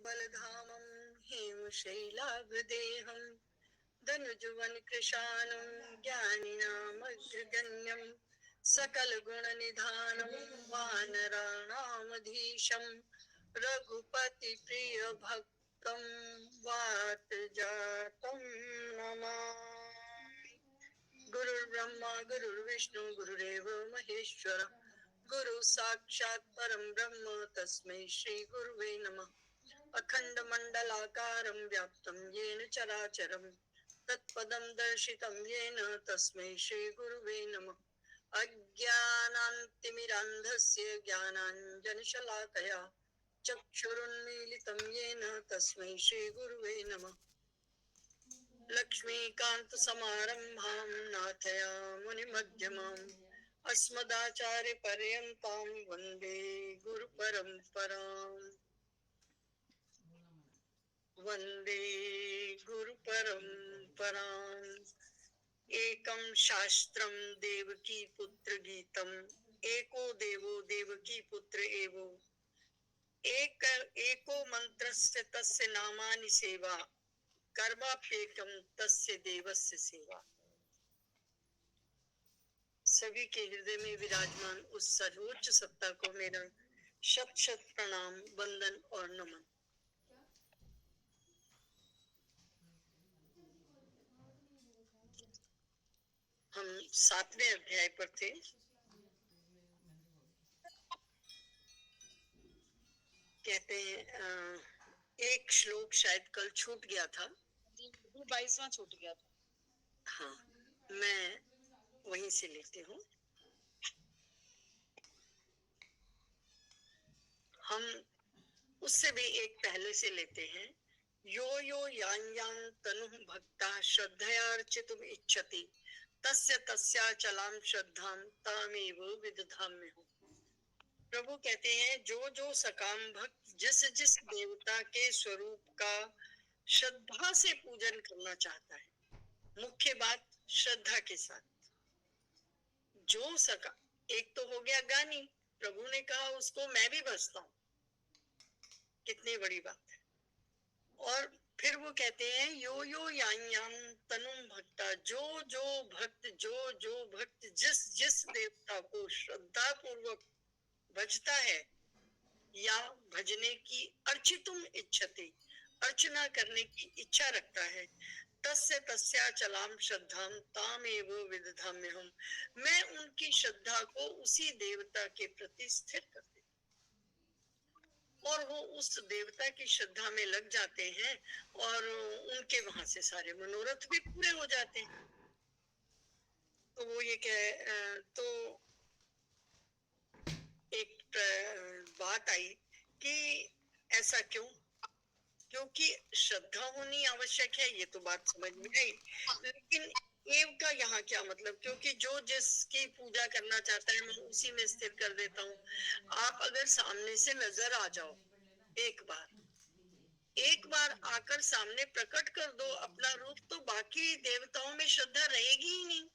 बलधामं हेमशैलाभदेहं धनुजुवन कृशानं ज्ञानिनामग्रगण्यं सकलगुणनिधानं वानराणामधीशं रघुपतिप्रियभक्तं वातजातं नमामि। गुरुर्ब्रह्मा गुरुर्विष्णु गुरुदेव महेश्वर गुरु साक्षात् परं ब्रह्म तस्मै श्री गुरुवे नमः। अखंड मंडलाकारं व्याप्तं येन चराचरं तत्पदं दर्शितं येन तस्मै श्री गुरुवे नमः। अज्ञानान्तिमिरान्धस्य ज्ञानाञ्जनशलाकया चक्षुरुन्मीलितं येन तस्मै श्री गुरुवे नमः। लक्ष्मीकान्तसमारम्भां नाथयामुनिमध्यमाम् अस्मदाचार्यपर्यन्तां वन्दे गुरुपरम्पराम्। वन्दे गुरुपरम्पराम्। एकं शास्त्रं देवकी पुत्र गीतम् एको देवो देवकी पुत्र एवो एको मंत्रस्य तस्य नामानि सेवा कर्माप्येकं तस्य देवस्य सेवा। सभी के हृदय में विराजमान उस सर्वोच्च सत्ता को मेरा शत शत प्रणाम वंदन और नमन। हम 7वें अध्याय पर थे। कहते हैं एक श्लोक शायद कल छूट गया था, 22वां छूट गया था। हाँ, मैं वहीं से लेती हूँ। हम उससे भी एक पहले से लेते हैं। यो यो यान यान तनु भक्ता श्रद्धयार्चितुम इच्छति तस्य तस्याचलां श्रद्धां तामेव विदधाम्यहम्। प्रभु कहते हैं जो जो सकाम भक्त जिस जिस देवता के स्वरूप का श्रद्धा से पूजन करना चाहता है, मुख्य बात श्रद्धा के साथ, जो सका, एक तो हो गया गानी, प्रभु ने कहा उसको मैं भी बसता हूँ, कितनी बड़ी बात है। और फिर वो कहते हैं यो यो यान यान तनुम भक्ता, जो जो भक्त जिस जिस देवता को श्रद्धा पूर्वक भजता है या भजने की अर्चितुम इच्छति, अर्चना करने की इच्छा रखता है, तस्य तस्याचलाम श्रद्धाम तामेव विदधाम्यहम्, मैं उनकी श्रद्धा को उसी देवता के प्रति स्थिर कर देती और वो उस देवता की श्रद्धा में लग जाते हैं और उनके वहां से सारे मनोरथ भी पूरे हो जाते हैं। तो वो ये तो एक बात आई कि ऐसा क्यों, क्योंकि श्रद्धा होनी आवश्यक है, ये तो बात समझ में आई, लेकिन एव का यहाँ क्या मतलब, क्योंकि जो जिसकी पूजा करना चाहता है मैं उसी में स्थिर कर देता हूँ। आप अगर सामने से नजर आ जाओ, एक बार आकर सामने प्रकट कर दो अपना रूप, तो बाकी देवताओं में श्रद्धा रहेगी ही नहीं।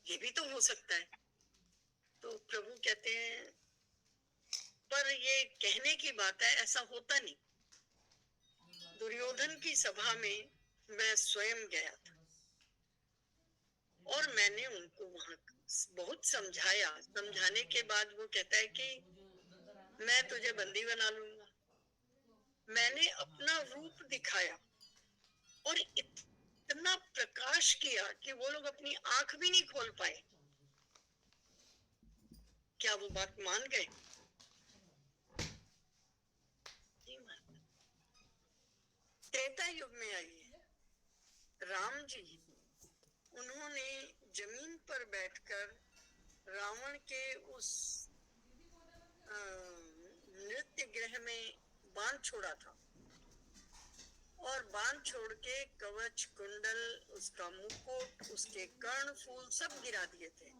ये भी तो हो सकता है। तो प्रभु कहते हैं पर ये कहने की बात है, ऐसा होता नहीं। दुर्योधन की सभा में मैं स्वयं गया था और मैंने उनको वहां बहुत समझाया। समझाने के बाद वो कहता है कि मैं तुझे बंदी बना लूंगा। मैंने अपना रूप दिखाया और इतना प्रकाश किया कि वो लोग अपनी आंख भी नहीं खोल पाए। क्या वो बात मान गए? त्रेता युग में आई है राम जी, उन्होंने जमीन पर बैठकर रावण के उस नृत्य गृह में बाण छोड़ा था और बाण छोड़ के कवच कुंडल, उसका मुकुट, उसके कर्ण फूल सब गिरा दिए थे।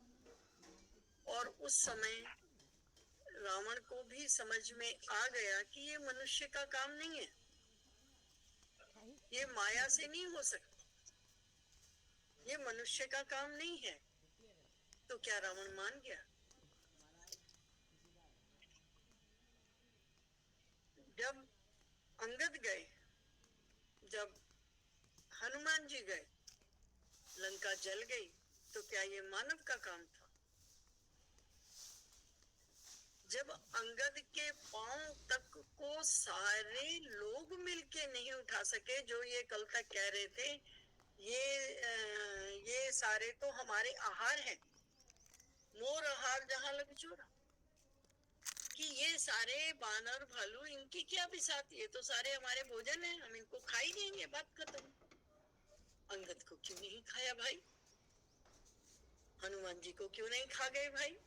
और उस समय रावण को भी समझ में आ गया कि ये मनुष्य का काम नहीं है, ये माया से नहीं हो सकता, ये मनुष्य का काम नहीं है। तो क्या रावण मान गया? जब अंगद गए, जब हनुमान जी गए, लंका जल गई, तो क्या ये मानव का काम था? जब अंगद के पांव तक को सारे लोग मिलके नहीं उठा सके, जो ये कल तक कह रहे थे ये सारे तो हमारे आहार हैं, मोर आहार जहां लग जोरा, कि ये सारे बानर भालू इनकी क्या बिसात, ये तो सारे हमारे भोजन है, हम इनको खा ही लेंगे, बात खत्म। अंगद को क्यों नहीं खाया भाई? हनुमान जी को क्यों नहीं खा गए भाई?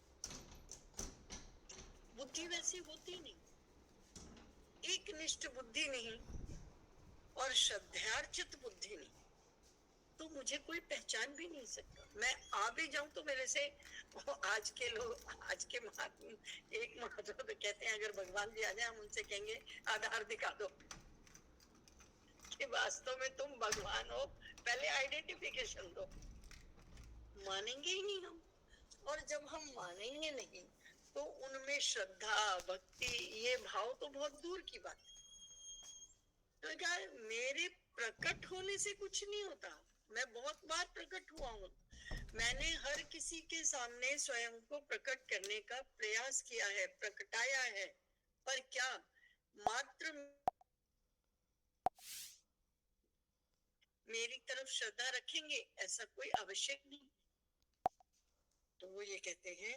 बुद्धि वैसी होती नहीं, एक निष्ठ बुद्धि नहीं और श्रद्धार्चित बुद्धि नहीं, तो मुझे कोई पहचान भी नहीं सकता। मैं आ भी जाऊं तो मेरे से आज के लोग, आज के महात्मा, एक महात्मा तो कहते हैं अगर भगवान जी आ जाए हम उनसे कहेंगे आधार दिखा दो कि वास्तव में तुम भगवान हो, पहले आइडेंटिफिकेशन दो। मानेंगे ही नहीं हम, और जब हम मानेंगे नहीं तो उनमें श्रद्धा भक्ति ये भाव तो बहुत दूर की बात है। तो क्या मेरे प्रकट होने से कुछ नहीं होता, मैं बहुत बार प्रकट हुआ हूँ, मैंने हर किसी के सामने स्वयं को प्रकट करने का प्रयास किया है, प्रकटाया है, पर क्या मात्र मेरी तरफ श्रद्धा रखेंगे ऐसा कोई आवश्यक नहीं। तो वो ये कहते हैं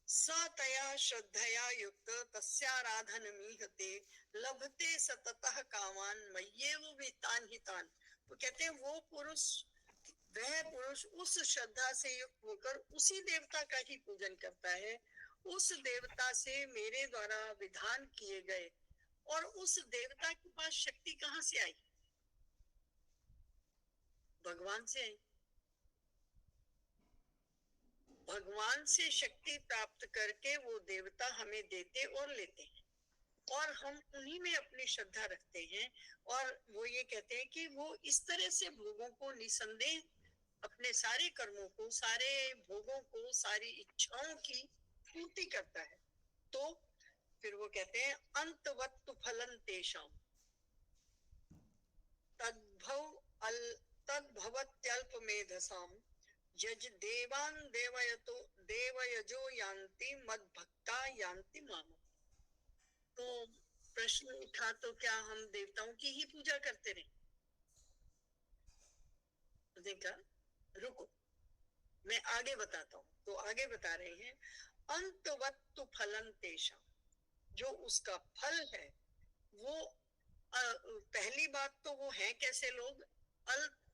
सतया श्रद्धया युक्त तस्याराधनमीहते लभते सततः कामान मय्येव वितान हितान। तो कहते हैं वो पुरुष, वह पुरुष उस श्रद्धा से युक्त होकर उसी देवता का ही पूजन करता है, उस देवता से मेरे द्वारा विधान किए गए, और उस देवता के पास शक्ति कहाँ से आई? भगवान से आई। भगवान से शक्ति प्राप्त करके वो देवता हमें देते और लेते हैं, और हम उन्हीं में अपनी श्रद्धा रखते हैं। और वो ये कहते हैं कि वो इस तरह से भोगों को निसंदेह, अपने सारे कर्मों को, सारे भोगों को, सारी इच्छाओं की पूर्ति करता है। तो फिर वो कहते हैं अंतवत्तु फलं तेषां तद्भवत्यल्प मेधसाम यज देवान देवयतो देवयजो यान्ति मद्भक्ता यान्ति माम। तो प्रश्न उठा तो क्या हम देवताओं की ही पूजा करते रहे? देखा, रुको मैं आगे बताता हूँ। तो आगे बता रहे हैं अंतवत्तु फलं तेषां, जो उसका फल है वो पहली बात तो वो है कैसे लोग?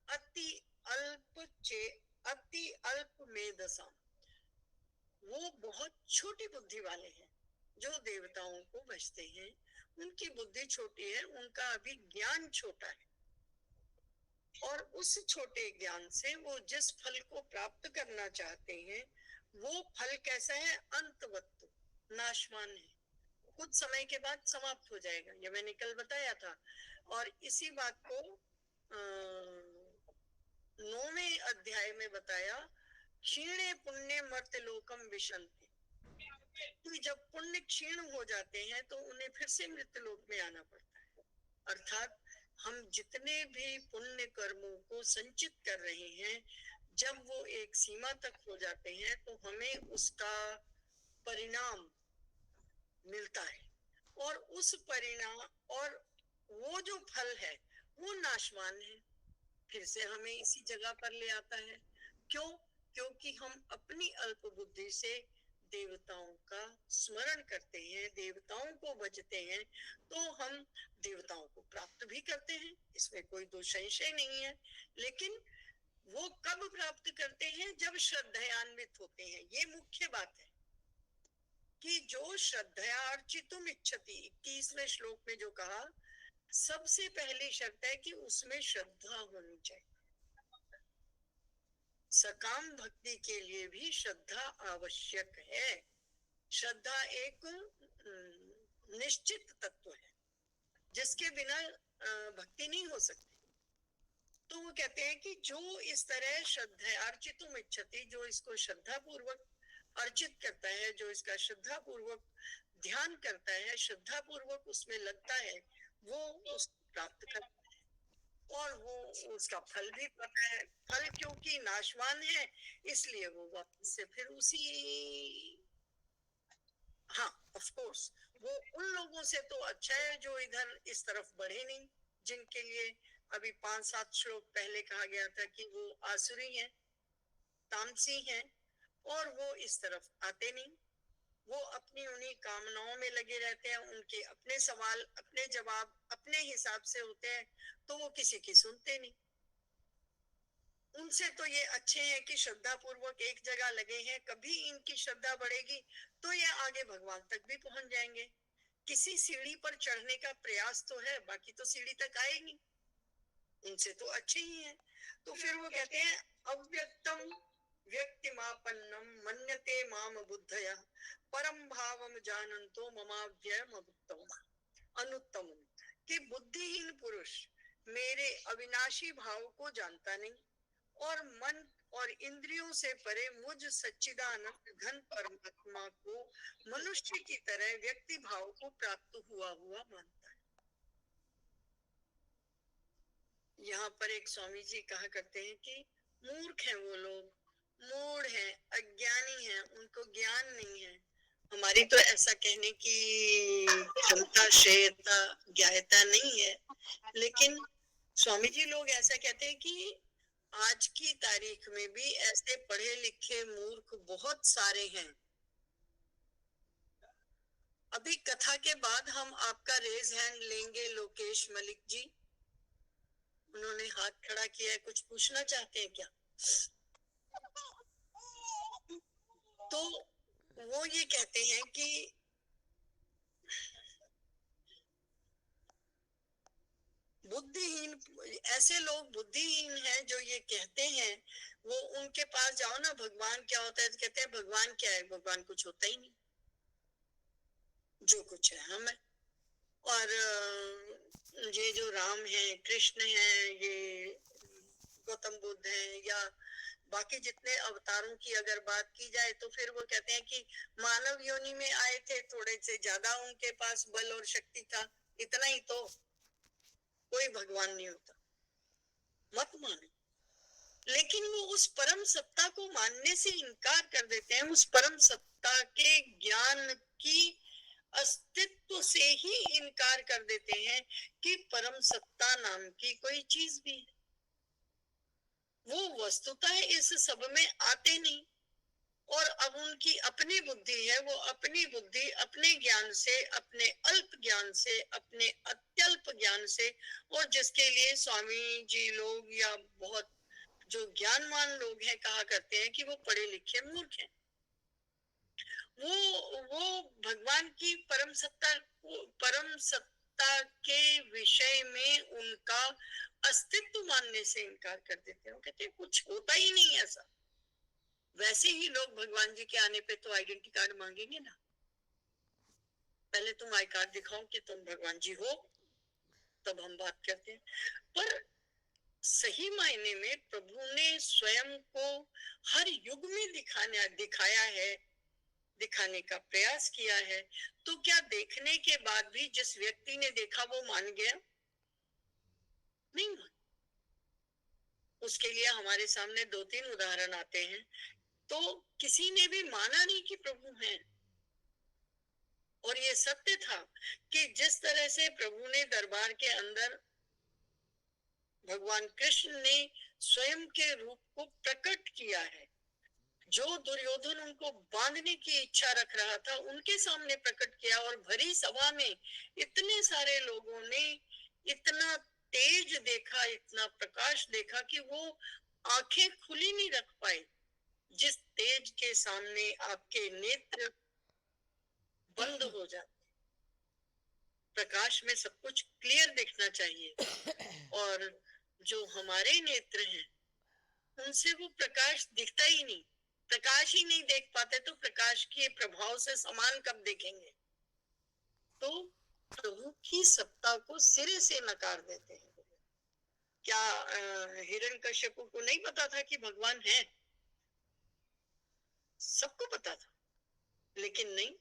अति अल्प चे अति अल्प मेधसा, वो बहुत छोटी बुद्धि वाले हैं, जो देवताओं को भजते हैं उनकी बुद्धि छोटी है, उनका अभी ज्ञान छोटा है, और उस छोटे ज्ञान से वो जिस फल को प्राप्त करना चाहते हैं वो फल कैसा है? अंतवत्तु, नाशवान है, कुछ समय के बाद समाप्त हो जाएगा, ये मैंने कल बताया था। और इसी बात को 9वें अध्याय में बताया, क्षीणे पुण्य मर्त्य लोकम विशंति, तो जब पुण्य क्षीण हो जाते हैं तो उन्हें फिर से मृत्यु लोक में आना पड़ता है। अर्थात हम जितने भी पुण्य कर्मों को संचित कर रहे हैं, जब वो एक सीमा तक हो जाते हैं तो हमें उसका परिणाम मिलता है, और उस परिणाम और वो जो फल है वो नाशवान है, फिर से हमें इसी जगह पर ले आता है। क्यों? क्योंकि हम अपनी अल्प बुद्धि से देवताओं का स्मरण करते हैं, देवताओं को भजते हैं, तो हम देवताओं को प्राप्त भी करते हैं, इसमें कोई दो संशय नहीं है। लेकिन वो कब प्राप्त करते हैं? जब श्रद्धान्वित होते हैं। ये मुख्य बात है कि जो श्रद्धार्चितुम इच्छति, 21वें श्लोक में जो कहा, सबसे पहली शर्त है कि उसमें श्रद्धा होनी चाहिए। सकाम भक्ति के लिए भी श्रद्धा आवश्यक है। श्रद्धा एक निश्चित तत्व है जिसके बिना भक्ति नहीं हो सकती। तो वो कहते हैं कि जो इस तरह श्रद्धा अर्चितुम इच्छति, जो इसको श्रद्धा पूर्वक अर्चित करता है, जो इसका श्रद्धा पूर्वक ध्यान करता है, श्रद्धा पूर्वक उसमें लगता है, वो उसको प्राप्त करता है और वो उसका फल भी पाता है। फल क्योंकि नाशवान है, इसलिए वो वापस से फिर उसी, हाँ ऑफ कोर्स वो उन लोगों से तो अच्छा है जो इधर इस तरफ बढ़े नहीं, जिनके लिए अभी 5-7 श्लोक पहले कहा गया था कि वो आसुरी हैं, तामसी हैं, और वो इस तरफ आते नहीं। वो अपनी उन्हीं कामनाओं में लगे रहते हैं, उनके अपने सवाल अपने जवाब अपने हिसाब से होते हैं, तो वो किसी की सुनते नहीं। उनसे तो ये अच्छे हैं कि श्रद्धा पूर्वक एक जगह लगे हैं, कभी इनकी श्रद्धा बढ़ेगी तो ये आगे भगवान तक भी पहुंच जाएंगे। किसी सीढ़ी पर चढ़ने का प्रयास तो है, बाकी तो सीढ़ी तक आएगी। इनसे तो अच्छे ही हैं। तो फिर वो कहते हैं अव्यक्तम व्यक्तिमापन्नम मन्यते माम बुद्धया परम भावम जानन्तो ममाव्ययम अनुत्तम, कि बुद्धिहीन पुरुष मेरे अविनाशी भाव को जानता नहीं और मन और इंद्रियों से परे मुझ सच्चिदानंद घन परमात्मा को मनुष्य की तरह व्यक्ति भाव को प्राप्त हुआ हुआ मानता है। यहाँ पर एक स्वामी जी कहा करते हैं कि मूर्ख हैं वो लोग, मूढ़ हैं, अज्ञानी हैं, उनको ज्ञान नहीं है। हमारी तो ऐसा कहने की क्षमता, श्रेयता, ज्ञायता नहीं है, लेकिन स्वामी जी लोग ऐसा कहते हैं कि आज की तारीख में भी ऐसे पढ़े लिखे मूर्ख बहुत सारे हैं। अभी कथा के बाद हम आपका रेज हैंड लेंगे, लोकेश मलिक जी, उन्होंने हाथ खड़ा किया है, कुछ पूछना चाहते हैं क्या? तो वो ये कहते हैं कि बुद्धिहीन, ऐसे लोग बुद्धिहीन हैं जो ये कहते हैं, वो उनके पास जाओ ना, भगवान क्या होता है, तो कहते हैं भगवान क्या है, भगवान कुछ होता ही नहीं, जो कुछ है हम है। और ये जो राम है, कृष्ण है, ये गौतम बुद्ध है, या बाकी जितने अवतारों की अगर बात की जाए तो फिर वो कहते हैं कि मानव योनि में आए थे, थोड़े से ज्यादा उनके पास बल और शक्ति था, इतना ही तो, कोई भगवान नहीं होता, मत मानो। लेकिन वो उस परम सत्ता को मानने से इनकार कर देते हैं, उस परम सत्ता के ज्ञान की अस्तित्व से ही इनकार कर देते हैं कि परम सत्ता नाम की कोई चीज भी है। वो वस्तुतः इस सब में आते नहीं, और अब उनकी अपनी बुद्धि है, वो अपनी बुद्धि अपने ज्ञान से, अपने अल्प ज्ञान से, अपने अत्यल्प ज्ञान से, और जिसके लिए स्वामी जी लोग या बहुत जो ज्ञानवान लोग हैं कहा करते हैं कि वो पढ़े लिखे मूर्ख हैं, वो भगवान की परम सत्ता के विषय में उनका अस्तित्व मानने से इनकार कर देते हैं। वो कहते हैं कुछ होता ही नहीं ऐसा। वैसे ही लोग भगवान जी के आने पे तो आइडेंटिटी कार्ड मांगेंगे ना, पहले तुम आई कार्ड दिखाओ कि तुम भगवान जी हो, तब हम बात करते हैं। पर सही मायने में प्रभु ने स्वयं को हर युग में दिखाया है, दिखाने का प्रयास किया है। तो क्या देखने के बाद भी जिस व्यक्ति ने देखा वो मान गया? नहीं मान। उसके लिए हमारे सामने 2-3 उदाहरण आते हैं, तो किसी ने भी माना नहीं कि प्रभु हैं। और ये सत्य था कि जिस तरह से प्रभु ने दरबार के अंदर भगवान कृष्ण ने स्वयं के रूप को प्रकट किया है, जो दुर्योधन उनको बांधने की इच्छा रख रहा था उनके सामने प्रकट किया, और भरी सभा में इतने सारे लोगों ने इतना तेज देखा, इतना प्रकाश देखा कि वो आंखें खुली नहीं रख पाए। जिस तेज के सामने आपके नेत्र बंद हो जाते, प्रकाश में सब कुछ क्लियर दिखना चाहिए, और जो हमारे नेत्र हैं उनसे वो प्रकाश दिखता ही नहीं, प्रकाश ही नहीं देख पाते, तो प्रकाश के प्रभाव से समान कब देखेंगे? तो प्रभु की सत्ता को सिरे से नकार देते हैं। क्या हिरण्यकश्यप को नहीं पता था कि भगवान है? सबको पता था, लेकिन नहीं,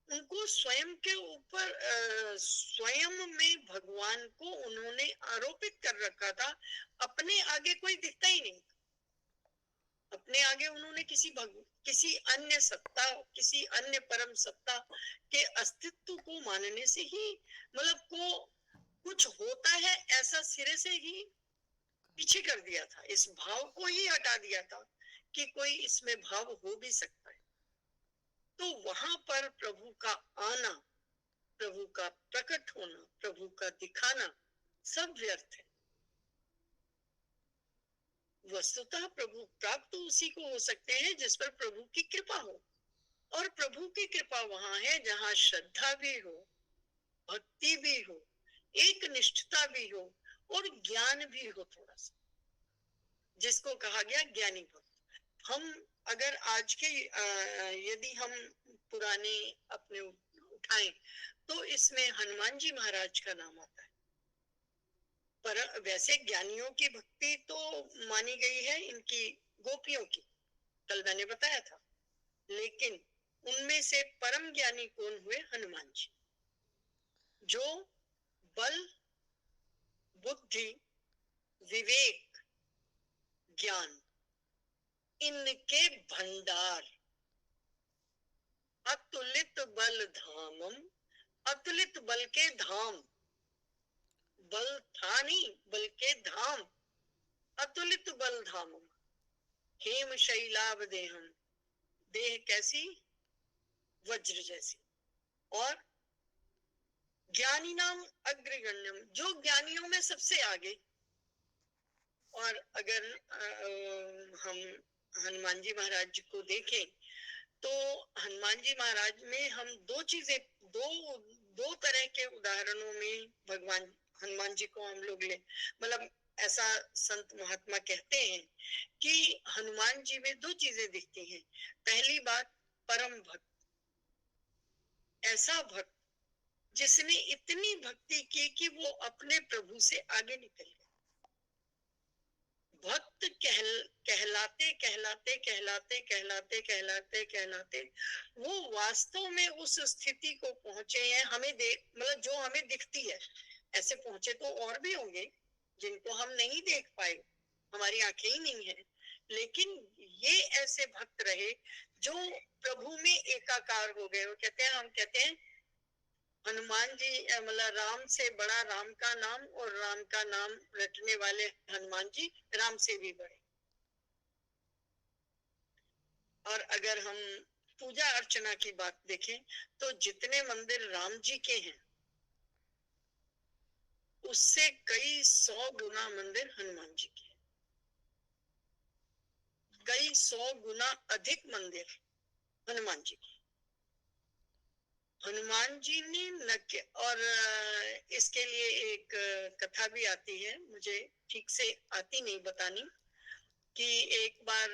उनको स्वयं के ऊपर स्वयं में भगवान को उन्होंने आरोपित कर रखा था। अपने आगे कोई दिखता ही नहीं, अपने आगे उन्होंने किसी अन्य सत्ता, किसी अन्य परम सत्ता के अस्तित्व को मानने से ही, मतलब को कुछ होता है ऐसा सिरे से ही पीछे कर दिया था, इस भाव को ही हटा दिया था कि कोई इसमें भाव हो भी सकता है। तो वहां पर प्रभु का आना, प्रभु का प्रकट होना, प्रभु का दिखाना सब व्यर्थ है। वस्तुतः प्रभु प्राप्त उसी को हो सकते हैं जिस पर प्रभु की कृपा हो, और प्रभु की कृपा वहां है जहां श्रद्धा भी हो, भक्ति भी हो, एक निष्ठता भी हो, और ज्ञान भी हो थोड़ा सा, जिसको कहा गया ज्ञानी भक्त। हम अगर आज के यदि हम पुराने अपने उठाएं तो इसमें हनुमान जी महाराज का नाम आता है। पर वैसे ज्ञानियों की भक्ति तो मानी गई है इनकी गोपियों की, कल मैंने बताया था, लेकिन उनमें से परम ज्ञानी कौन हुए? हनुमान जी, जो बल, बुद्धि, विवेक, ज्ञान, इनके भंडार, अतुलित बल धामम, अतुलित बल के धाम, बल था नहीं बल्कि धाम, अतुलित बल धामम, हेम शैलाभ देहम, देह कैसी? वज्र जैसी, और ज्ञानी नाम अग्रगण्यम, जो ज्ञानियों में सबसे आगे। और अगर हम हनुमान जी महाराज जी को देखें तो हनुमान जी महाराज में हम दो चीजें, दो दो तरह के उदाहरणों में भगवान हनुमान जी को हम लोग ले, मतलब ऐसा संत महात्मा कहते हैं कि हनुमान जी में दो चीजें दिखती हैं। पहली बात, परम भक्त, ऐसा भक्त जिसने इतनी भक्ति की कि वो अपने प्रभु से आगे निकल गए। भक्त कहलाते कहलाते कहलाते कहलाते कहलाते कहलाते वो वास्तव में उस स्थिति को पहुंचे हैं, हमें देख, मतलब जो हमें दिखती है, ऐसे पहुंचे तो और भी होंगे जिनको हम नहीं देख पाए, हमारी आंखें ही नहीं है, लेकिन ये ऐसे भक्त रहे जो प्रभु में एकाकार हो गए। वो कहते हैं, हम कहते हैं हनुमान जी, मतलब राम से बड़ा राम का नाम, और राम का नाम रटने वाले हनुमान जी राम से भी बड़े। और अगर हम पूजा अर्चना की बात देखें तो जितने मंदिर राम जी के हैं उससे कई 100 गुना मंदिर हनुमान जी के हैं, कई 100 गुना अधिक मंदिर हनुमान जी के। हनुमान जी ने न के, और इसके लिए एक कथा भी आती है, मुझे ठीक से आती नहीं बतानी, कि एक बार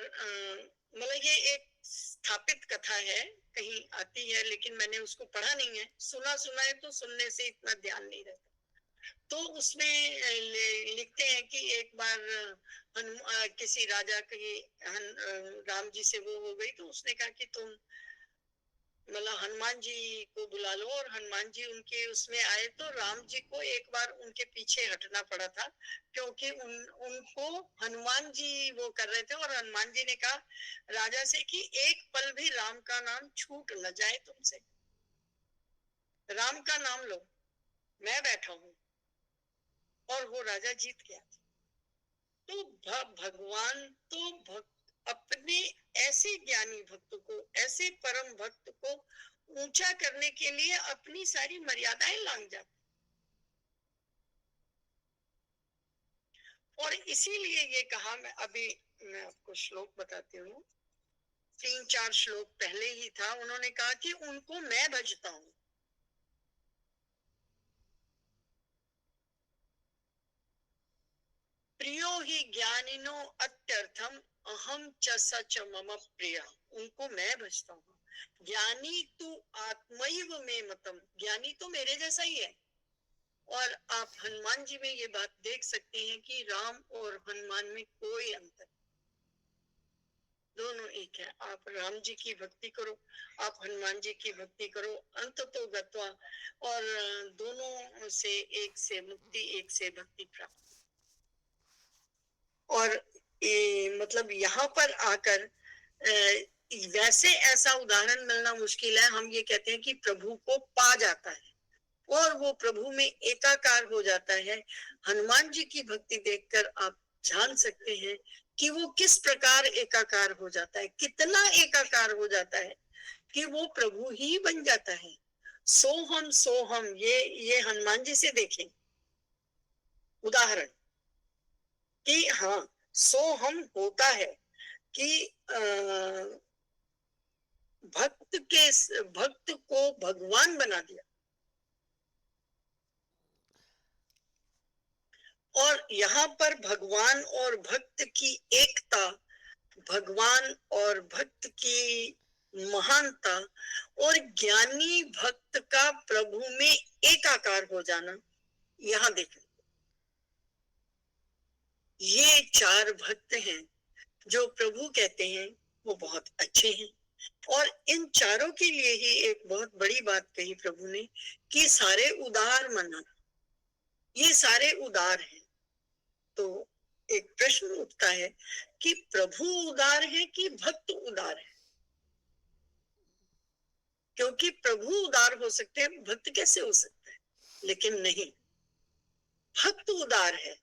मतलब ये एक स्थापित कथा है, कहीं आती है, लेकिन मैंने उसको पढ़ा नहीं है, सुना सुना है, तो सुनने से इतना ध्यान नहीं रहता। तो उसमें लिखते हैं कि एक बार किसी राजा की राम जी से वो हो गई, तो उसने कहा कि तुम मतलब हनुमान जी को बुला लो, और हनुमान जी उनके उसमें आए, तो राम जी को एक बार उनके पीछे हटना पड़ा था, क्योंकि उनको हनुमान जी वो कर रहे थे, और हनुमान जी ने कहा राजा से कि एक पल भी राम का नाम छूट न जाए तुमसे, राम का नाम लो, मैं बैठा हूं, और वो राजा जीत गया था। तो भगवान तो अपने ऐसे ज्ञानी भक्त को, ऐसे परम भक्त को ऊंचा करने के लिए अपनी सारी मर्यादाएं लांघ जाते, और इसीलिए ये कहा, मैं आपको श्लोक बताती हूँ, 3-4 श्लोक पहले ही था, उन्होंने कहा कि उनको मैं भजता हूँ। प्रियो ही ज्ञानिनो अत्यर्थम, अहम च सच मम प्रिया, उनको मैं भजता हूँ। ज्ञानी तू आत्मैव में मतम, ज्ञानी तो मेरे जैसा ही है। और आप हनुमान जी में ये बात देख सकते हैं कि राम और हनुमान में कोई अंतर, दोनों एक है। आप राम जी की भक्ति करो, आप हनुमान जी की भक्ति करो, अंत तो गत्वा, और दोनों से एक से मुक्ति, एक से भक्ति प्राप्त। और मतलब यहाँ पर आकर वैसे ऐसा उदाहरण मिलना मुश्किल है। हम ये कहते हैं कि प्रभु को पा जाता है और वो प्रभु में एकाकार हो जाता है। हनुमान जी की भक्ति देखकर आप जान सकते हैं कि वो किस प्रकार एकाकार हो जाता है, कितना एकाकार हो जाता है कि वो प्रभु ही बन जाता है। सोहम सोहम, ये हनुमान जी से देखें उदाहरण कि हाँ, सोहम होता है कि भक्त को भगवान बना दिया। और यहाँ पर भगवान और भक्त की एकता, भगवान और भक्त की महानता और ज्ञानी भक्त का प्रभु में एकाकार हो जाना, यहाँ देखें। ये चार भक्त हैं जो प्रभु कहते हैं वो बहुत अच्छे हैं। और इन चारों के लिए ही एक बहुत बड़ी बात कही प्रभु ने कि सारे उदार मना, ये सारे उदार हैं। तो एक प्रश्न उठता है कि प्रभु उदार है कि भक्त उदार है? क्योंकि प्रभु उदार हो सकते हैं, भक्त कैसे हो सकता है? लेकिन नहीं, भक्त उदार है।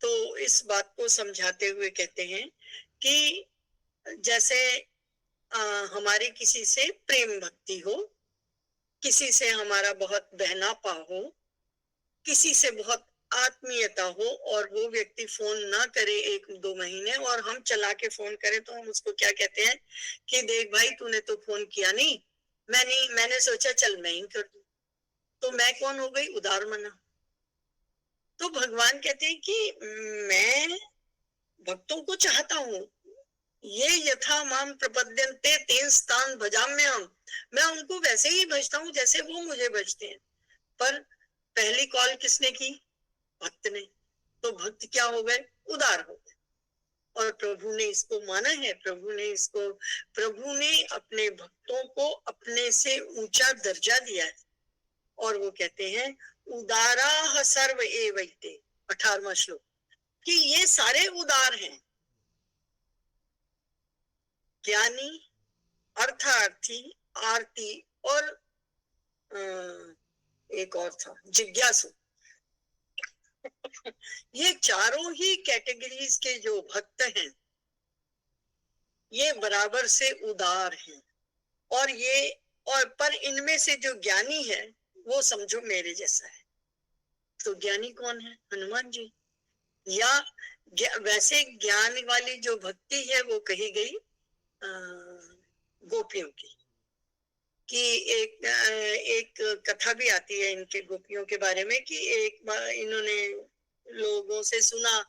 तो इस बात को समझाते हुए कहते हैं कि जैसे हमारी किसी से प्रेम भक्ति हो, किसी से हमारा बहुत बहनापा हो, किसी से बहुत आत्मीयता हो, और वो व्यक्ति फोन ना करे 1-2 महीने और हम चला के फोन करें, तो हम उसको क्या कहते हैं कि देख भाई, तूने तो फोन किया नहीं, मैंने सोचा चल मैं ही कर दूं। तो मैं कौन हो गई? उदार मना। तो भगवान कहते हैं कि मैं भक्तों को चाहता हूँ, ये यथा माम प्रपद्यन्ते तेन स्थान भजाम्यहम्, मैं उनको वैसे ही भजता हूँ जैसे वो मुझे भजते हैं। पर पहली कॉल किसने की? भक्त ने। तो भक्त क्या हो गए? उदार हो गए। और प्रभु ने इसको माना है, प्रभु ने अपने भक्तों को अपने से ऊंचा दर्जा दिया है। और वो कहते हैं उदारा सर्व एवैते, 18वां श्लोक, कि ये सारे उदार हैं। ज्ञानी, अर्थार्थी, आरती और एक और था जिज्ञासु। ये चारों ही कैटेगरीज के जो भक्त हैं ये बराबर से उदार हैं। और पर इनमें से जो ज्ञानी है वो समझो मेरे जैसा है। तो ज्ञानी कौन है? हनुमान जी। या वैसे ज्ञान वाली जो भक्ति है वो कही गई गोपियों की, कि एक कथा भी आती है इनके गोपियों के बारे में कि एक बार इन्होंने लोगों से सुना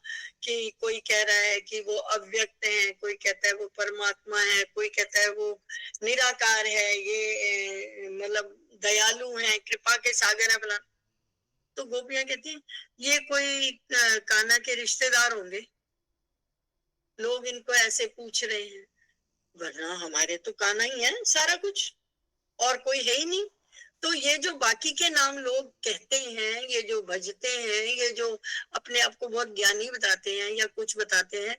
कि कोई कह रहा है कि वो अव्यक्त है, कोई कहता है वो परमात्मा है, कोई कहता है वो निराकार है, ये मतलब दयालु है, कृपा के सागर है बला। तो गोपियां कहती हैं ये कोई कान्हा के रिश्तेदार होंगे, लोग इनको ऐसे पूछ रहे हैं, वरना हमारे तो कान्हा ही है सारा कुछ, और कोई है ही नहीं। तो ये जो बाकी के नाम लोग कहते हैं, ये जो भजते हैं, ये जो अपने आप को बहुत ज्ञानी बताते हैं या कुछ बताते हैं,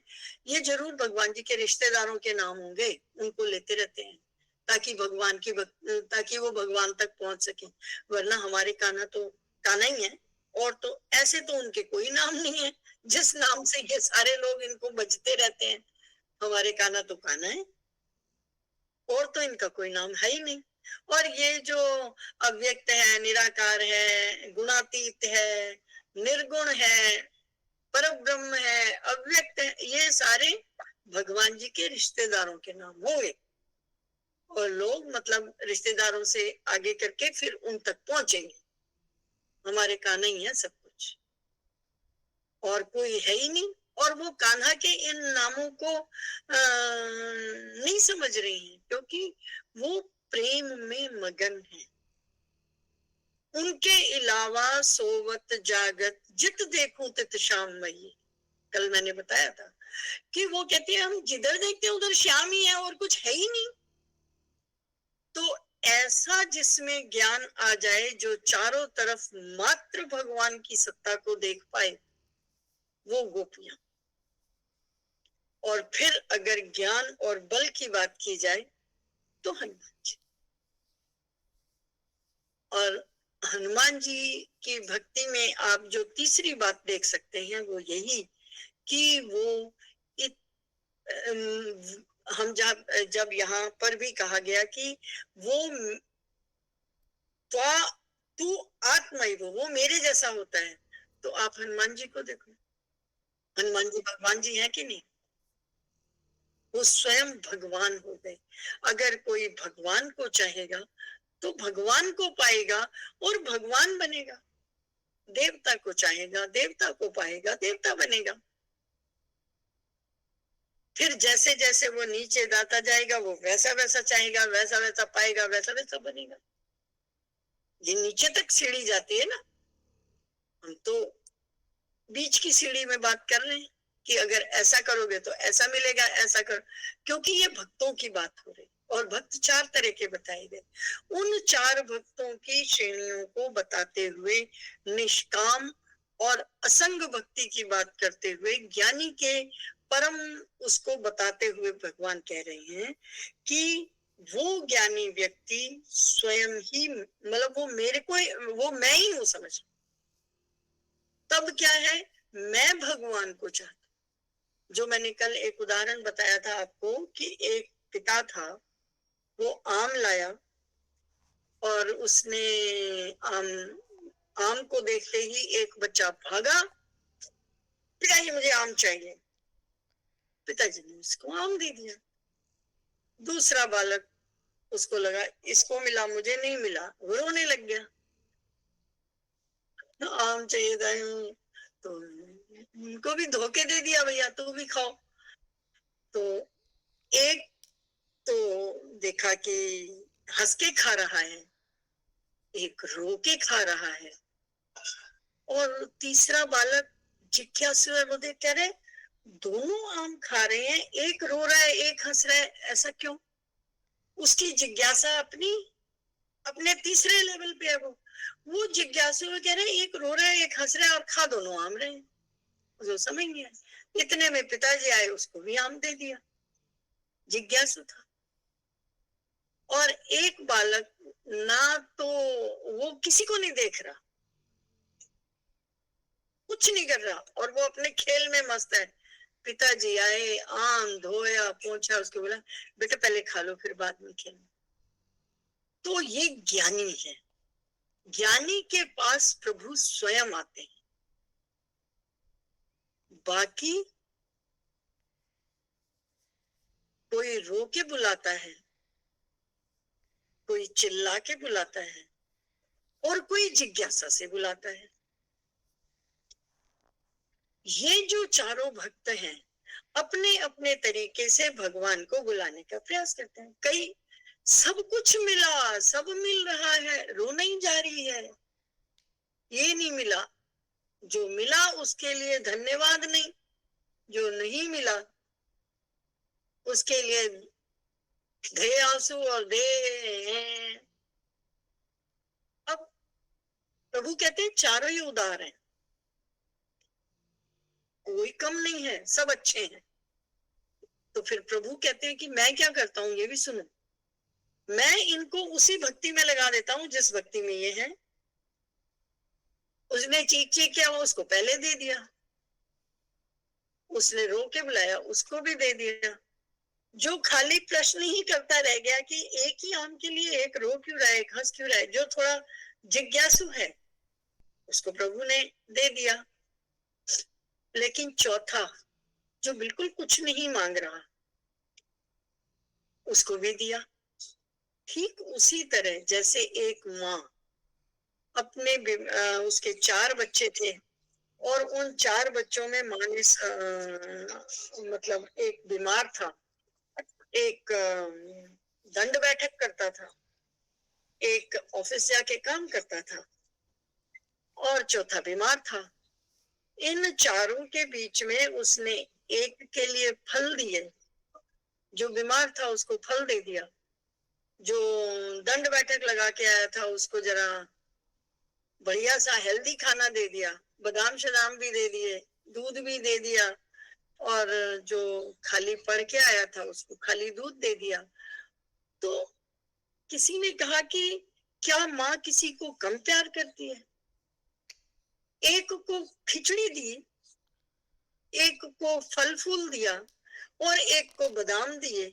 ये जरूर भगवान जी के रिश्तेदारों के नाम होंगे, उनको लेते रहते हैं ताकि ताकि वो भगवान तक पहुंच सके। वरना हमारे कान्हा तो कान्हा ही है, और तो ऐसे तो उनके कोई नाम नहीं है जिस नाम से ये सारे लोग इनको भजते रहते हैं। हमारे कान्हा तो कान्हा है, और तो इनका कोई नाम है ही नहीं। और ये जो अव्यक्त है, निराकार है, गुणातीत है, निर्गुण है, परब्रह्म है, अव्यक्त है, ये सारे भगवान जी के रिश्तेदारों के नाम होंगे। और लोग मतलब रिश्तेदारों से आगे करके फिर उन तक पहुंचेंगे। हमारे कान्हा ही है सब कुछ, और कोई है ही नहीं। और वो कान्हा के इन नामों को नहीं समझ रही हैं, क्योंकि वो प्रेम में मगन है। उनके अलावा सोवत जागत जित देखूं तित श्याम मई, कल मैंने बताया था कि वो कहती है हम जिधर देखते हैं उधर श्याम ही है और कुछ है ही नहीं। तो ऐसा जिसमें ज्ञान आ जाए, जो चारों तरफ मात्र भगवान की सत्ता को देख पाए, वो गोपियां। और फिर अगर ज्ञान और बल की बात की जाए तो हनुमान जी। और हनुमान जी की भक्ति में आप जो तीसरी बात देख सकते हैं वो यही कि वो हम जब यहाँ पर भी कहा गया कि वो तू आत्मा ही वो मेरे जैसा होता है, तो आप हनुमान जी को देखो, हनुमान जी भगवान जी हैं कि नहीं? वो स्वयं भगवान हो गए। अगर कोई भगवान को चाहेगा तो भगवान को पाएगा और भगवान बनेगा, देवता को चाहेगा देवता को पाएगा, देवता बनेगा। फिर जैसे जैसे वो नीचे जाता जाएगा वो वैसा वैसा चाहेगा, वैसा वैसा पाएगा, वैसा वैसा बनेगा। ये नीचे तक सीढ़ी जाती है ना, हम तो बीच की सीढ़ी में बात कर रहे हैं कि अगर ऐसा करोगे तो ऐसा मिलेगा, ऐसा करो, क्योंकि ये भक्तों की बात हो रही। और भक्त चार तरह के बताए गए। उन चार भक्तों की श्रेणियों को बताते हुए निष्काम और असंग भक्ति की बात करते हुए ज्ञानी के परम उसको बताते हुए भगवान कह रहे हैं कि वो ज्ञानी व्यक्ति स्वयं ही, मतलब वो मेरे को, वो मैं ही हूं समझ। तब क्या है, मैं भगवान को चाहता। जो मैंने कल एक उदाहरण बताया था आपको कि एक पिता था, वो आम लाया और उसने आम आम को देखते ही एक बच्चा भागा, पिताजी मुझे आम चाहिए। पिताजी ने उसको आम दे दिया। दूसरा बालक, उसको लगा इसको मिला मुझे नहीं मिला, वो रोने लग गया, आम चाहिए था। तो उनको भी धोखे दे दिया, भैया तू भी खाओ। तो एक तो देखा कि हंस के खा रहा है, एक रो के खा रहा है, और तीसरा बालक जिज्ञासु है, वो देख कह रहे दोनों आम खा रहे हैं, एक रो रहा है एक हंस रहा है, ऐसा क्यों? उसकी जिज्ञासा अपनी अपने तीसरे लेवल पे है। वो जिज्ञासु कह रहे एक रो रहा है एक हंस रहा है और खा दोनों आम रहे हैं, जो समझ गया। इतने में पिताजी आए, उसको भी आम दे दिया, जिज्ञासु था। और एक बालक ना तो वो किसी को नहीं देख रहा, कुछ नहीं कर रहा, और वो अपने खेल में मस्त है। पिताजी आए, आम धोया पोंछा, उसको बोला बेटा पहले खा लो फिर बाद में खेलना। तो ये ज्ञानी है। ज्ञानी के पास प्रभु स्वयं आते हैं। बाकी कोई रो के बुलाता है, कोई चिल्ला के बुलाता है, और कोई जिज्ञासा से बुलाता है। ये जो चारों भक्त हैं अपने अपने तरीके से भगवान को बुलाने का प्रयास करते हैं। कई सब कुछ मिला, सब मिल रहा है, रो नहीं जा रही है, ये नहीं मिला। जो मिला उसके लिए धन्यवाद नहीं, जो नहीं मिला उसके लिए धे आंसू और दे। अब प्रभु कहते हैं चारों ही उदार हैं, कोई कम नहीं है, सब अच्छे हैं। तो फिर प्रभु कहते हैं कि मैं क्या करता हूं ये भी सुनो। मैं इनको उसी भक्ति में लगा देता हूं जिस भक्ति में ये है। उसने चीख चीख किया, वो उसको पहले दे दिया, उसने रो के बुलाया, उसको भी दे दिया। जो खाली प्रश्न ही करता रह गया कि एक ही आम के लिए एक रो क्यों रहा है एक हंस क्यों रहा है, जो थोड़ा जिज्ञासु है उसको प्रभु ने दे दिया। लेकिन चौथा जो बिल्कुल कुछ नहीं मांग रहा, उसको भी दिया। ठीक उसी तरह जैसे एक माँ अपने उसके 4 बच्चे थे और उन 4 बच्चों में माँ ने मतलब एक बीमार था, एक दंड बैठक करता था, एक ऑफिस जाके काम करता था, और चौथा बीमार था। इन चारों के बीच में उसने एक के लिए फल दिए, जो बीमार था उसको फल दे दिया, जो दंड बैठक लगा के आया था उसको जरा बढ़िया सा हेल्दी खाना दे दिया, बादाम शदाम भी दे दिए, दूध भी दे दिया, और जो खाली पढ़ के आया था उसको खाली दूध दे दिया। तो किसी ने कहा कि क्या माँ किसी को कम प्यार करती है? एक को खिचड़ी दी, एक को फल फूल दिया, और एक को बादाम दिए,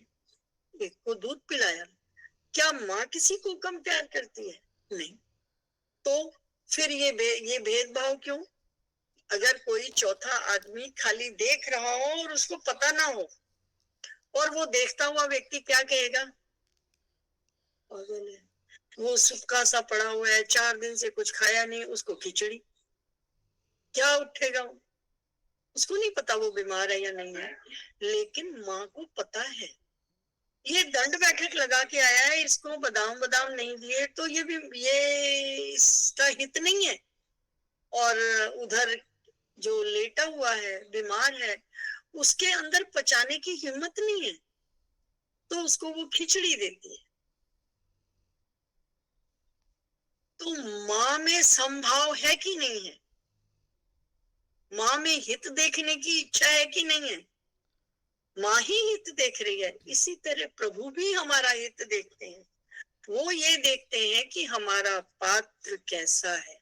एक को दूध पिलाया। क्या माँ किसी को कम प्यार करती है? नहीं। तो फिर ये भेदभाव क्यों? अगर कोई चौथा आदमी खाली देख रहा हो और उसको पता ना हो, और वो देखता हुआ व्यक्ति क्या कहेगा? पागल है, वो सूखा सा पड़ा हुआ है, 4 दिन से कुछ खाया नहीं, उसको खिचड़ी, क्या उठेगा? उसको नहीं पता वो बीमार है या नहीं है, लेकिन माँ को पता है। ये दंड बैठक लगा के आया है, इसको बादाम बादाम नहीं दिए तो ये इसका हित नहीं है। और उधर जो लेटा हुआ है, बीमार है, उसके अंदर पचाने की हिम्मत नहीं है, तो उसको वो खिचड़ी देती है। तो माँ में संभाव है कि नहीं है? माँ में हित देखने की इच्छा है कि नहीं है? माँ ही हित देख रही है। इसी तरह प्रभु भी हमारा हित देखते हैं। वो ये देखते हैं कि हमारा पात्र कैसा है,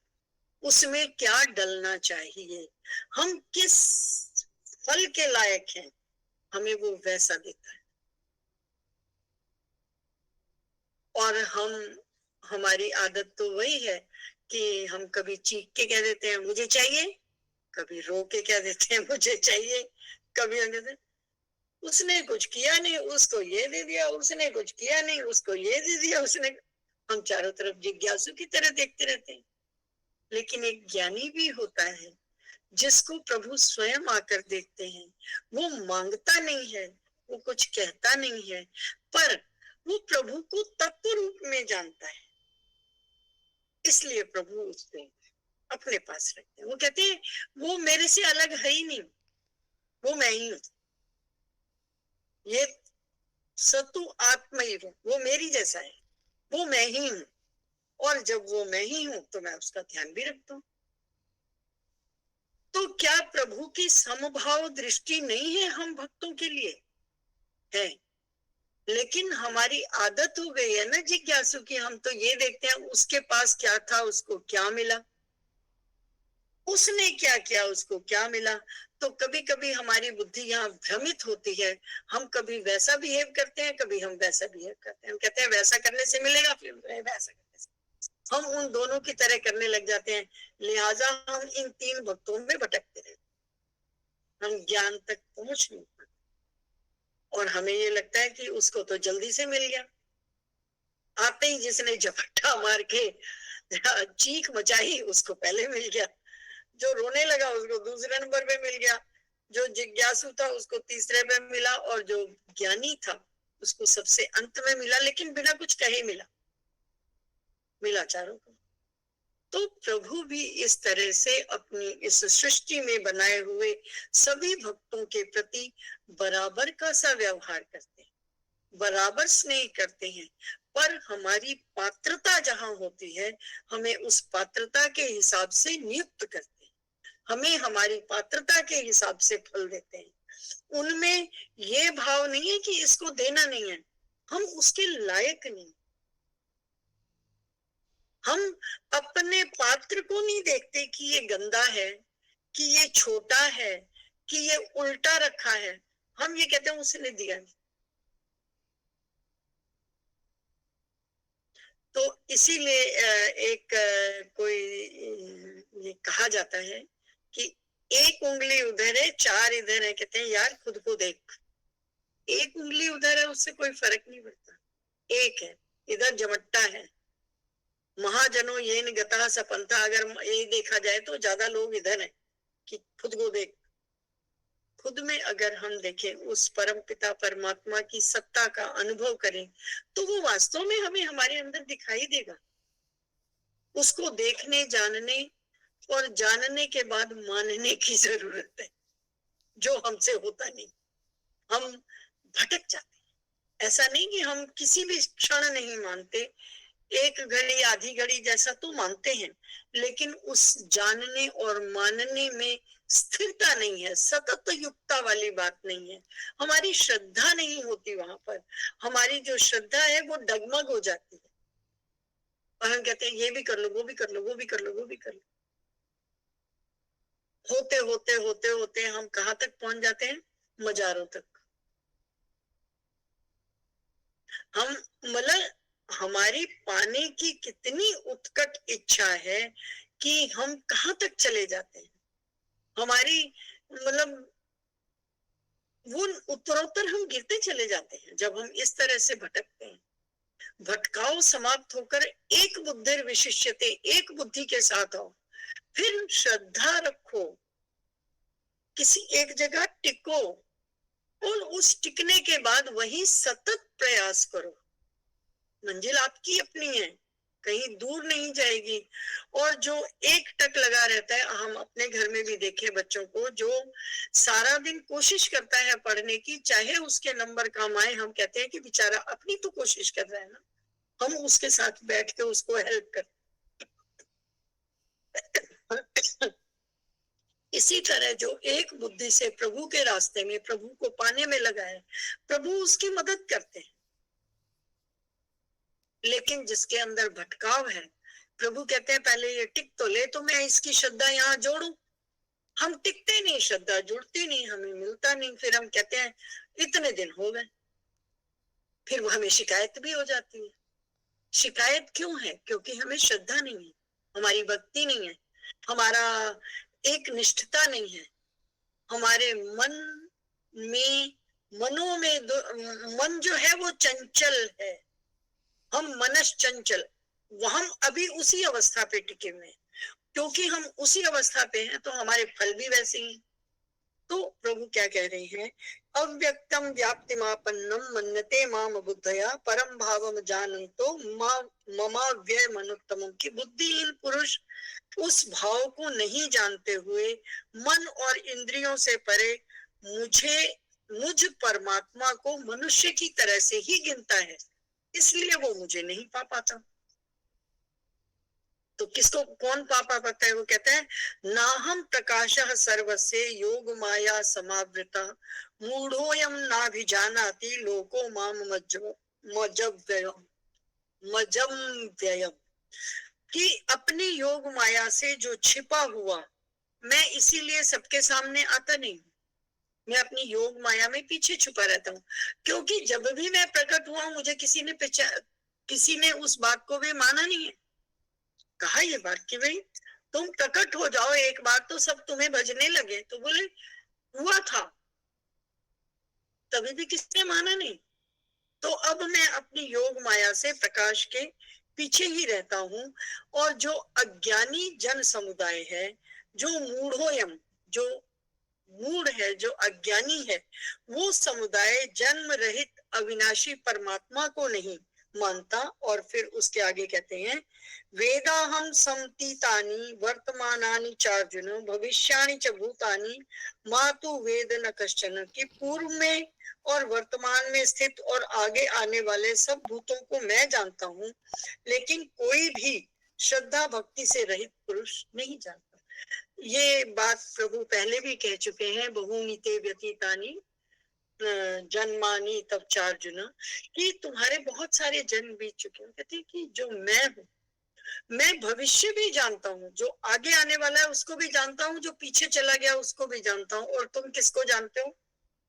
उसमें क्या डलना चाहिए, हम किस फल के लायक हैं, हमें वो वैसा देता है। और हमारी आदत तो वही है कि हम कभी चीख के कह देते हैं मुझे चाहिए, कभी रो के कह देते हैं मुझे चाहिए, कभी हम कहते हैं उसने कुछ किया नहीं, उसको ये दे दिया, उसने कुछ किया नहीं, उसको ये दे दिया, उसने। हम चारों तरफ जिज्ञासु की तरह देखते रहते हैं। लेकिन एक ज्ञानी भी होता है जिसको प्रभु स्वयं आकर देखते हैं। वो मांगता नहीं है, वो कुछ कहता नहीं है, पर वो प्रभु को तत्व रूप में जानता है, इसलिए प्रभु उसको अपने पास रखते हैं। वो कहते हैं वो मेरे से अलग है ही नहीं, वो मैं ही हूं, ये सतु आत्मा ही हूं, वो मेरी जैसा है, वो मैं ही हूं। और जब वो मैं ही हूं तो मैं उसका ध्यान भी रखता हूं। तो क्या प्रभु की समभाव दृष्टि नहीं है हम भक्तों के लिए? है, लेकिन हमारी आदत हो गई है ना जिज्ञासु की। हम तो ये देखते हैं उसके पास क्या था, उसको क्या मिला, उसने क्या किया, उसको क्या मिला। तो कभी कभी हमारी बुद्धि यहाँ भ्रमित होती है। हम कभी वैसा बिहेव करते हैं, कभी हम वैसा बिहेव करते हैं। हम कहते हैं वैसा करने से मिलेगा, फिर वैसा करने से हम उन दोनों की तरह करने लग जाते हैं। लिहाजा हम इन 3 भक्तों में भटकते रहते, हम ज्ञान तक पहुंच नहीं पाते। और हमें ये लगता है कि उसको तो जल्दी से मिल गया, आते ही जिसने झपट्टा मार के चीख मचाई उसको पहले मिल गया, जो रोने लगा उसको दूसरे नंबर पे मिल गया, जो जिज्ञासु था उसको तीसरे पे मिला, और जो ज्ञानी था उसको सबसे अंत में मिला, लेकिन बिना कुछ कहे मिला चारों को। तो प्रभु भी इस तरह से अपनी इस सृष्टि में बनाए हुए सभी भक्तों के प्रति बराबर का सा व्यवहार करते हैं, बराबर स्नेह करते हैं। पर हमारी पात्रता जहां होती है, हमें उस पात्रता के हिसाब से नियुक्त करते हैं, हमें हमारी पात्रता के हिसाब से फल देते हैं। उनमें ये भाव नहीं है कि इसको देना नहीं है, हम उसके लायक नहीं। हम अपने पात्र को नहीं देखते कि ये गंदा है, कि ये छोटा है, कि ये उल्टा रखा है। हम ये कहते हैं उसने दिया नहीं। तो इसीलिए एक कोई ये कहा जाता है कि एक उंगली उधर है, 4 इधर है। कहते हैं यार खुद को देख, एक उंगली उधर है उससे कोई फर्क नहीं पड़ता, एक है इधर जमट्टा है। महाजनो ये गता सपंथा, अगर ये देखा जाए तो ज्यादा लोग इधर हैं कि खुद को देख। खुद में अगर हम देखें, उस परम पिता परमात्मा की सत्ता का अनुभव करें, तो वो वास्तव में हमें हमारे अंदर दिखाई देगा। उसको देखने, जानने और जानने के बाद मानने की जरूरत है। जो हमसे होता नहीं, हम भटक जाते हैं। ऐसा नहीं कि हम किसी भी क्षण नहीं मानते, एक घड़ी आधी घड़ी जैसा तो मानते हैं, लेकिन उस जानने और मानने में स्थिरता नहीं है, सतत युक्ता वाली बात नहीं है, हमारी श्रद्धा नहीं होती वहां पर। हमारी जो श्रद्धा है वो डगमग हो जाती है और हम कहते हैं ये भी कर लो, वो भी कर लो, वो भी कर लो, वो भी कर लो। होते होते होते होते हम कहाँ तक पहुंच जाते हैं? मजारों तक। हम मतलब हमारी पाने की कितनी उत्कट इच्छा है कि हम कहाँ तक चले जाते हैं। हमारी मतलब वो उत्तरोत्तर हम गिरते चले जाते हैं जब हम इस तरह से भटकते हैं। भटकाव समाप्त होकर एक बुद्धि विशिष्यते, एक बुद्धि के साथ आओ, फिर श्रद्धा रखो, किसी एक जगह टिको और उस टिकने के बाद वही सतत प्रयास करो। मंजिल आपकी अपनी है, कहीं दूर नहीं जाएगी। और जो एक टक लगा रहता है, हम अपने घर में भी देखे बच्चों को, जो सारा दिन कोशिश करता है पढ़ने की, चाहे उसके नंबर कम आए, हम कहते हैं कि बेचारा अपनी तो कोशिश कर रहा है ना, हम उसके साथ बैठ के उसको हेल्प कर। इसी तरह जो एक बुद्धि से प्रभु के रास्ते में, प्रभु को पाने में लगा है, प्रभु उसकी मदद करते हैं। लेकिन जिसके अंदर भटकाव है, प्रभु कहते हैं पहले ये टिक तो ले, तो मैं इसकी श्रद्धा यहाँ जोड़ू। हम टिकते नहीं, श्रद्धा जुड़ती नहीं, हमें मिलता नहीं, फिर हम कहते हैं इतने दिन हो गए, फिर वो हमें शिकायत भी हो जाती है। शिकायत क्यों है? क्योंकि हमें श्रद्धा नहीं है, हमारी भक्ति नहीं है, हमारा एक निष्ठता नहीं है, हमारे मन में, मनों में मन जो है वो चंचल है, हम मनस चंचल, हम अभी उसी अवस्था पे टिके हुए हैं। क्योंकि हम उसी अवस्था पे हैं तो हमारे फल भी वैसे ही। तो प्रभु क्या कह रहे हैं? अव्यक्तम व्याप्तिमापन्नम मन्यते माम बुद्धया परम भावम जानन्तो ममाव्यय मनुत्तमम, की बुद्धिहीन पुरुष उस भाव को नहीं जानते हुए मन और इंद्रियों से परे मुझ परमात्मा को मनुष्य की तरह से ही गिनता है, इसलिए वो मुझे नहीं पा पाता। तो किसको कौन पापा पाता है? वो कहता है नाहम प्रकाशः सर्वस्य योग माया समावृता मूढ़ोयम नाभिजानाति लोको माम मजम व्ययम, कि अपनी योग माया से जो छिपा हुआ, मैं इसीलिए सबके सामने आता नहीं, मैं अपनी योग माया में पीछे छुपा रहता हूँ। क्योंकि जब भी मैं प्रकट हुआ, मुझे किसी ने उस बात को भी माना नहीं है। कहा ये बात कि भाई तुम प्रकट हो जाओ एक बार तो सब तुम्हें भजने लगे, तो बोले हुआ था, तभी भी किसने माना नहीं। तो अब मैं अपनी योग माया से प्रकाश के पीछे ही रहता हूँ। और जो अज्ञानी जन समुदाय है, जो मूढ़ोयम, जो मूढ़ है, जो अज्ञानी है, वो समुदाय जन्म रहित अविनाशी परमात्मा को नहीं मानता। और फिर उसके आगे कहते हैं वेदाहम समतीतानि वर्तमानानि चार्जुन भविष्याणि च भूतानि मातु वेद न कश्चन, कि पूर्व में और वर्तमान में स्थित और आगे आने वाले सब भूतों को मैं जानता हूँ, लेकिन कोई भी श्रद्धा भक्ति से रहित पुरुष नहीं जानता। ये बात प्रभु पहले भी कह चुके हैं, बहुनी ते व्यतीतानि जन्मानी तब चार्जुन, कि तुम्हारे बहुत सारे जन्म बीत चुके हैं। कहते हैं कि जो मैं हूँ, मैं भविष्य भी जानता हूँ, जो आगे आने वाला है उसको भी जानता हूँ, जो पीछे चला गया उसको भी जानता हूँ। और तुम किसको जानते हो?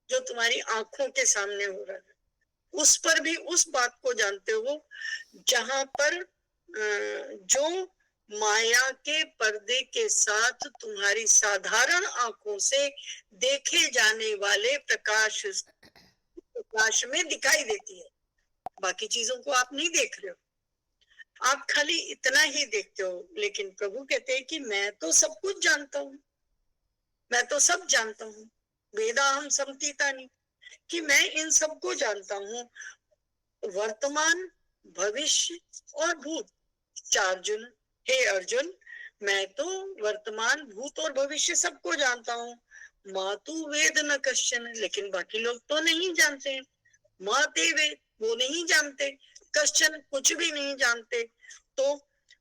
जो तुम्हारी आंखों के सामने हो रहा है, उस पर भी उस बात को जानते हो जहां पर जो माया के पर्दे के साथ तुम्हारी साधारण आंखों से देखे जाने वाले प्रकाश में दिखाई देती है। बाकी चीजों को आप नहीं देख रहे हो, आप खाली इतना ही देखते हो। लेकिन प्रभु कहते हैं कि मैं तो सब कुछ जानता हूँ, मैं तो सब जानता हूँ। वेदा हम समतीता नहीं, कि मैं इन सबको जानता हूँ, वर्तमान, भविष्य और भूत। अर्जुन, हे अर्जुन, मैं तो वर्तमान भूत और भविष्य सबको जानता हूँ। मातु वेद न कश्चन, लेकिन बाकी लोग तो नहीं जानते। माते वेद, वो नहीं जानते। कश्चन, कुछ भी नहीं जानते। तो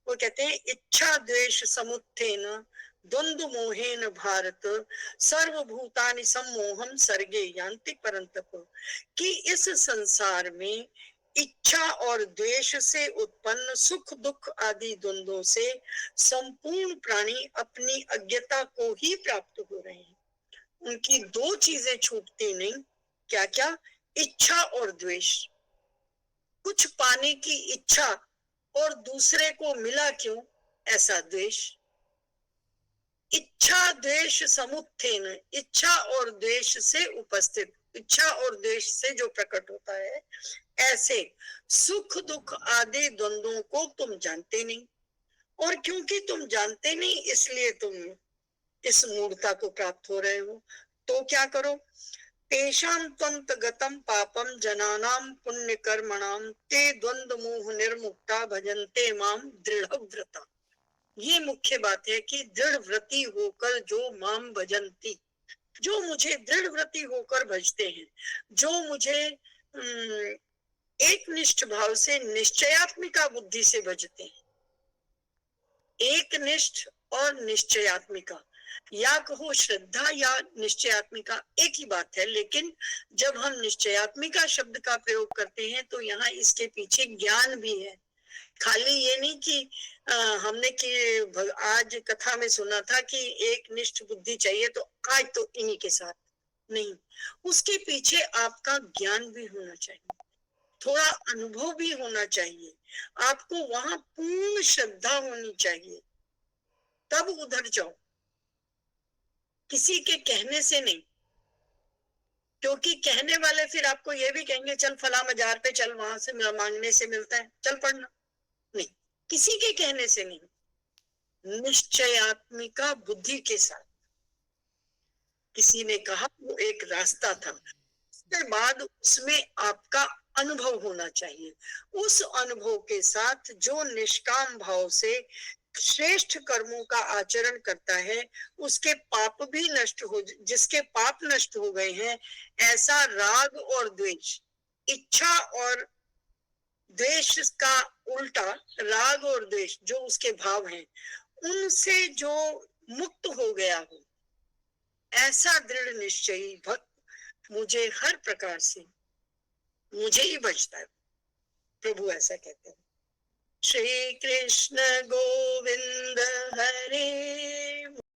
वो कहते हैं इच्छा द्वेष समुत्थेन द्वंद्व मोहेन भारत सर्वभूतानि सम्मोहम सर्गे यान्ति परंतप, कि इस संसार में इच्छा और द्वेष से उत्पन्न सुख दुख आदि द्वंद्वों से संपूर्ण प्राणी अपनी अज्ञता को ही प्राप्त हो रहे हैं। उनकी दो चीजें छूटती नहीं। क्या क्या? इच्छा और द्वेष। कुछ पाने की इच्छा और दूसरे को मिला क्यों, ऐसा द्वेष। इच्छा द्वेष समुत्थेन, इच्छा और द्वेष से उपस्थित, इच्छा और द्वेष से जो प्रकट होता है, ऐसे सुख दुख आदि द्वंद्वों को तुम जानते नहीं। और क्योंकि तुम जानते नहीं, इसलिए तुम इस मूढ़ता को प्राप्त हो रहे हो। तो क्या करो? तेषां त्वंत गतम पापम जनानाम पुण्य कर्मणाम ते द्वंद्व मोह निर्मुक्ता भजन्ते माम दृढ़ व्रता। ये मुख्य बात है कि दृढ़ व्रती होकर जो माम भजंती, जो मुझे दृढ़ व्रती होकर भजते हैं, जो मुझे एक निष्ठ भाव से निश्चयात्मिका बुद्धि से भजते हैं। एक निष्ठ और निश्चयात्मिका, या कहो श्रद्धा या निश्चयात्मिका, एक ही बात है। लेकिन जब हम निश्चयात्मिका शब्द का प्रयोग करते हैं तो यहाँ इसके पीछे ज्ञान भी है। खाली ये नहीं कि हमने कि आज कथा में सुना था कि एक निष्ठ बुद्धि चाहिए तो आज तो इन्हीं के साथ नहीं, उसके पीछे आपका ज्ञान भी होना चाहिए, थोड़ा अनुभव भी होना चाहिए, आपको वहां पूर्ण श्रद्धा होनी चाहिए, तब उधर जाओ, किसी के कहने से नहीं। क्योंकि कहने वाले फिर आपको ये भी कहेंगे चल फला मजार पे चल, वहां से मांगने से मिलता है, चल पढ़ना। नहीं, किसी के कहने से नहीं, निश्चयात्मिका बुद्धि के साथ। किसी ने कहा वो एक रास्ता था, उसके बाद उसमें आपका अनुभव होना चाहिए। उस अनुभव के साथ जो निष्काम भाव से श्रेष्ठ कर्मों का आचरण करता है, उसके पाप भी नष्ट हो, जिसके पाप नष्ट हो गए हैं, ऐसा राग और द्वेष, इच्छा और द्वेष का उल्टा, राग और द्वेष जो उसके भाव हैं, उनसे जो मुक्त हो गया हो, ऐसा दृढ़ निश्चयी भक्त मुझे हर प्रकार से मुझे ही बचता है। प्रभु ऐसा कहते हैं। श्री कृष्ण गोविंद हरे